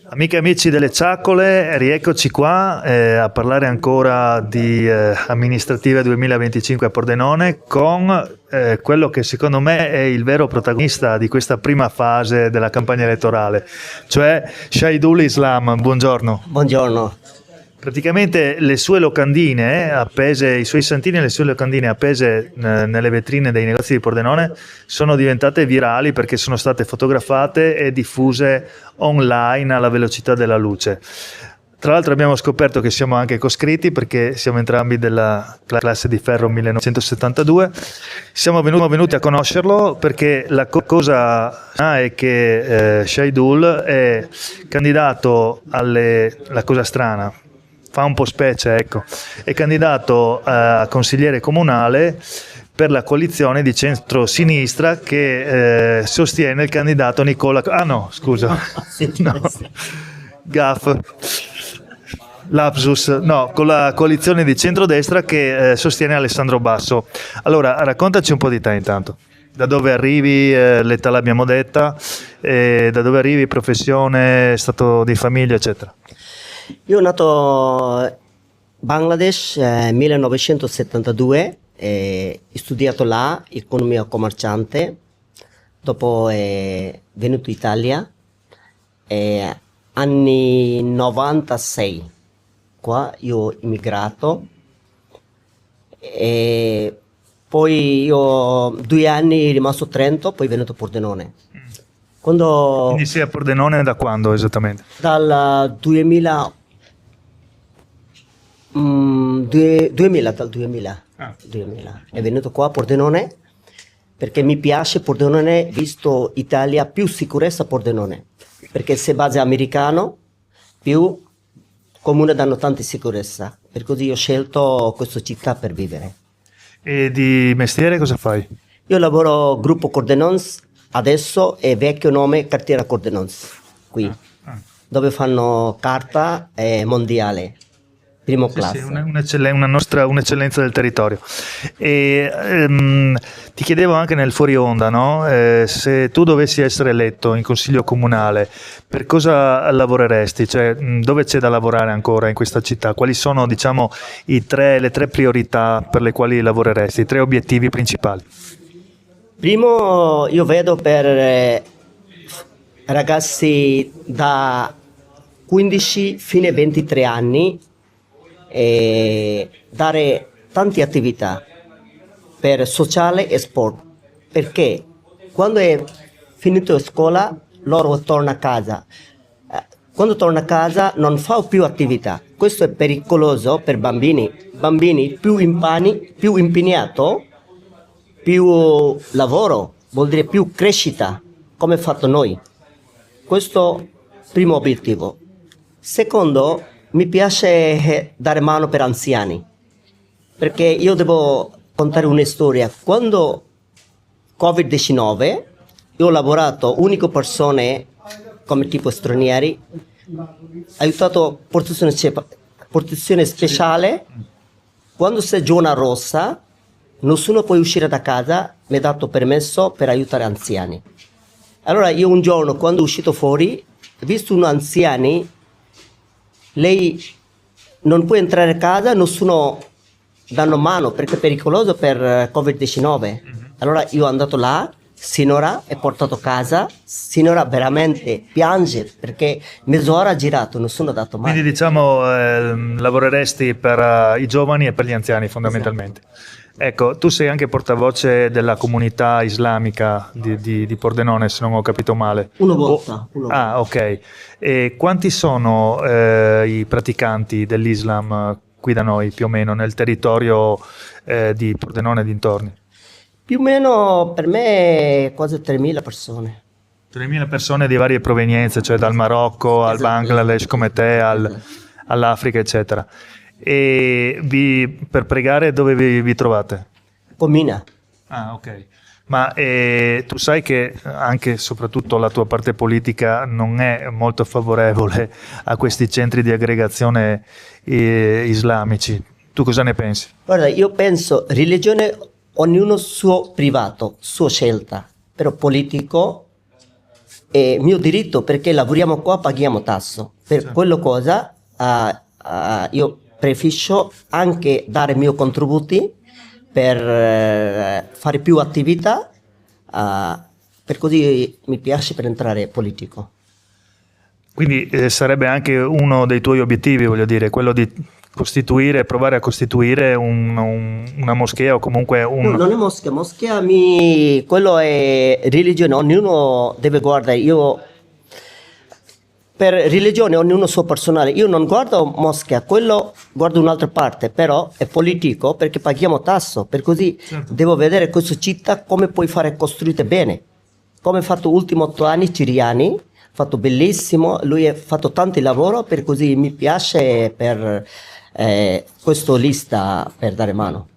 Amiche e amici delle Ciaccole, rieccoci qua a parlare ancora di amministrative 2025 a Pordenone con quello che secondo me è il vero protagonista di questa prima fase della campagna elettorale, cioè Shahidul Islam. Buongiorno. Buongiorno. Praticamente le sue locandine appese, i suoi santini e le sue locandine appese nelle vetrine dei negozi di Pordenone sono diventate virali perché sono state fotografate e diffuse online alla velocità della luce. Tra l'altro abbiamo scoperto che siamo anche coscritti perché siamo entrambi della classe di ferro 1972. Siamo venuti a conoscerlo perché la cosa è che Shahidul è candidato la cosa strana, fa un po' specie, ecco, è candidato a consigliere comunale per la coalizione di centro-sinistra che sostiene il candidato Nicola... Ah no, scusa, no. Gaff, lapsus, no, con la coalizione di centrodestra che sostiene Alessandro Basso. Allora, raccontaci un po' di te intanto. Da dove arrivi, l'età l'abbiamo detta, da dove arrivi, professione, stato di famiglia, eccetera. Io ho nato in Bangladesh nel 1972, ho studiato là economia commerciante, dopo è venuto in Italia, anni 96, qua io ho immigrato, e poi io 2 anni rimasto a Trento, poi venuto a Pordenone. Quindi sei a Pordenone da quando esattamente? Dal 2000. 2000. Ah. 2000. È venuto qua a Pordenone perché mi piace Pordenone, visto Italia più sicurezza a Pordenone, perché se base americano più comune danno tanta sicurezza, per così ho scelto questa città per vivere. E di mestiere cosa fai? Io lavoro gruppo Cordenons, adesso è vecchio nome Cartiera Cordenons qui, dove fanno carta mondiale. Primo classe. Sì, un'eccellenza del territorio. E ti chiedevo anche nel fuori onda, no? Se tu dovessi essere eletto in consiglio comunale, per cosa lavoreresti? Cioè, dove c'è da lavorare ancora in questa città? Quali sono, diciamo, le 3 priorità per le quali lavoreresti, i 3 obiettivi principali? Primo, io vedo per ragazzi da 15 fino ai 23 anni dare tante attività per sociale e sport, perché quando è finito la scuola loro tornano a casa, quando torna a casa non fa più attività. Questo è pericoloso per bambini più impegnato, più lavoro, vuol dire più crescita, come fatto noi. Questo primo obiettivo. Secondo, mi piace dare mano per anziani, perché io devo contare una storia. Quando Covid-19, io ho lavorato unico persone come tipo stranieri, aiutato protezione speciale. Quando c'è zona rossa, nessuno può uscire da casa, mi ha dato permesso per aiutare anziani. Allora io un giorno, quando sono uscito fuori, ho visto un anziano. Lei non può entrare a casa, nessuno danno mano perché è pericoloso per Covid-19. Allora io sono andato là, sinora è portato a casa, sinora veramente piange perché mezz'ora ha girato, nessuno ha dato mano. Quindi diciamo lavoreresti per i giovani e per gli anziani fondamentalmente. Esatto. Ecco, tu sei anche portavoce della comunità islamica di Pordenone, se non ho capito male. Una volta. Ah, ok. E quanti sono i praticanti dell'Islam qui da noi, più o meno, nel territorio di Pordenone e dintorni? Più o meno per me quasi 3.000 persone. 3.000 persone di varie provenienze, cioè dal Marocco al Bangladesh come te, all'Africa, eccetera. E per pregare dove vi trovate? Comina. Ah, ok. Ma tu sai che anche e soprattutto la tua parte politica non è molto favorevole a questi centri di aggregazione islamici. Tu cosa ne pensi? Guarda, io penso religione ognuno suo privato, sua scelta, però politico è mio diritto perché lavoriamo qua, paghiamo tasso. Per Certo. quello cosa io preferisco anche dare i miei contributi per fare più attività, per così mi piace per entrare politico. Quindi sarebbe anche uno dei tuoi obiettivi, voglio dire, quello di provare a costituire una moschea o comunque No, non è moschea, quello è religione, ognuno deve guardare, io per religione ognuno suo personale, io non guardo moschea, quello guardo un'altra parte, però è politico perché paghiamo tasso, per così Certo. devo vedere questa città come puoi fare costruite bene, come ha fatto ultimi 8 anni Ciriani, fatto bellissimo, lui ha fatto tanto lavoro, per così mi piace per questo lista per dare mano.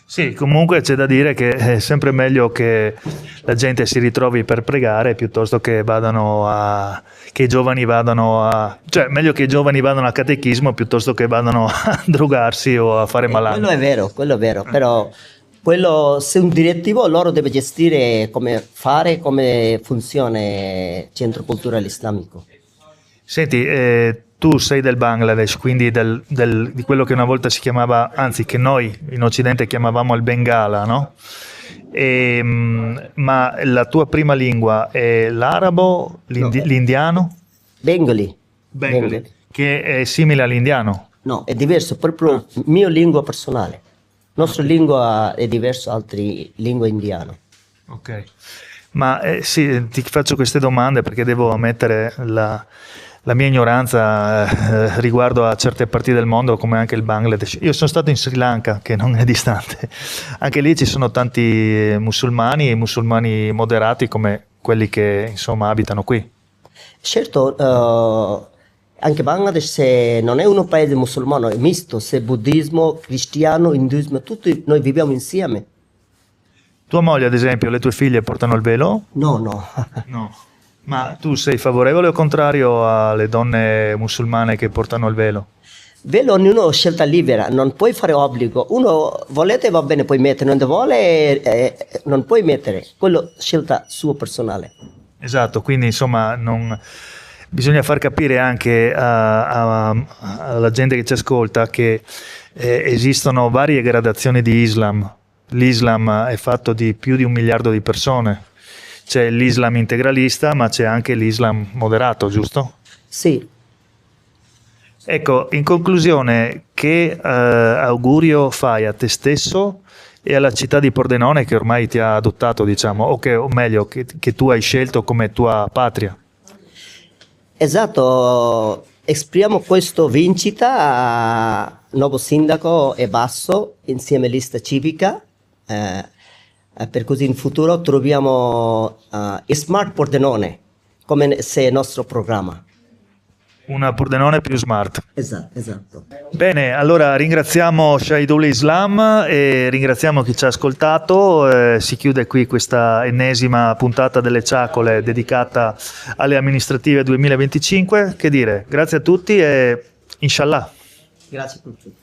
Sì, comunque c'è da dire che è sempre meglio che la gente si ritrovi per pregare piuttosto che che i giovani vadano cioè meglio che i giovani vadano a catechismo piuttosto che vadano a drogarsi o a fare malanni. Quello è vero, però se un direttivo loro deve gestire come funziona il centro culturale islamico. Senti, tu sei del Bangladesh, quindi di quello che una volta si chiamava, anzi che noi in Occidente chiamavamo il Bengala, no? Ma la tua prima lingua è l'arabo, l'indiano? Bengali. Bengali, che è simile all'indiano. No, è diverso, proprio mia lingua personale. Nostra lingua è diversa da altre lingue indiane. Ok, ma sì, ti faccio queste domande perché devo ammettere la mia ignoranza riguardo a certe parti del mondo come anche il Bangladesh. Io sono stato in Sri Lanka, che non è distante. Anche lì ci sono tanti musulmani e musulmani moderati come quelli che insomma abitano qui. Certo, anche Bangladesh non è un paese musulmano, è misto, se buddismo, cristiano, induismo, tutti noi viviamo insieme. Tua moglie, ad esempio, le tue figlie portano il velo? No, no. No. Ma tu sei favorevole o contrario alle donne musulmane che portano il velo? Velo ognuno ha scelta libera, non puoi fare obbligo. Uno volete va bene, puoi mettere, non vuole non puoi mettere, quello scelta sua personale. Esatto, quindi insomma bisogna far capire anche alla gente che ci ascolta che esistono varie gradazioni di Islam. L'Islam è fatto di più di 1 miliardo di persone. C'è l'Islam integralista, ma c'è anche l'Islam moderato, giusto? Sì. Ecco, in conclusione, che augurio fai a te stesso e alla città di Pordenone che ormai ti ha adottato, diciamo, o meglio, che tu hai scelto come tua patria? Esatto, esprimiamo questa vincita a nuovo sindaco e Basso insieme a lista civica, per così in futuro troviamo Smart Pordenone come se il nostro programma. Una Pordenone più smart. Esatto. Bene, allora ringraziamo Shahidul Islam e ringraziamo chi ci ha ascoltato. Si chiude qui questa ennesima puntata delle Ciacole dedicata alle amministrative 2025. Che dire, grazie a tutti e inshallah. Grazie a tutti.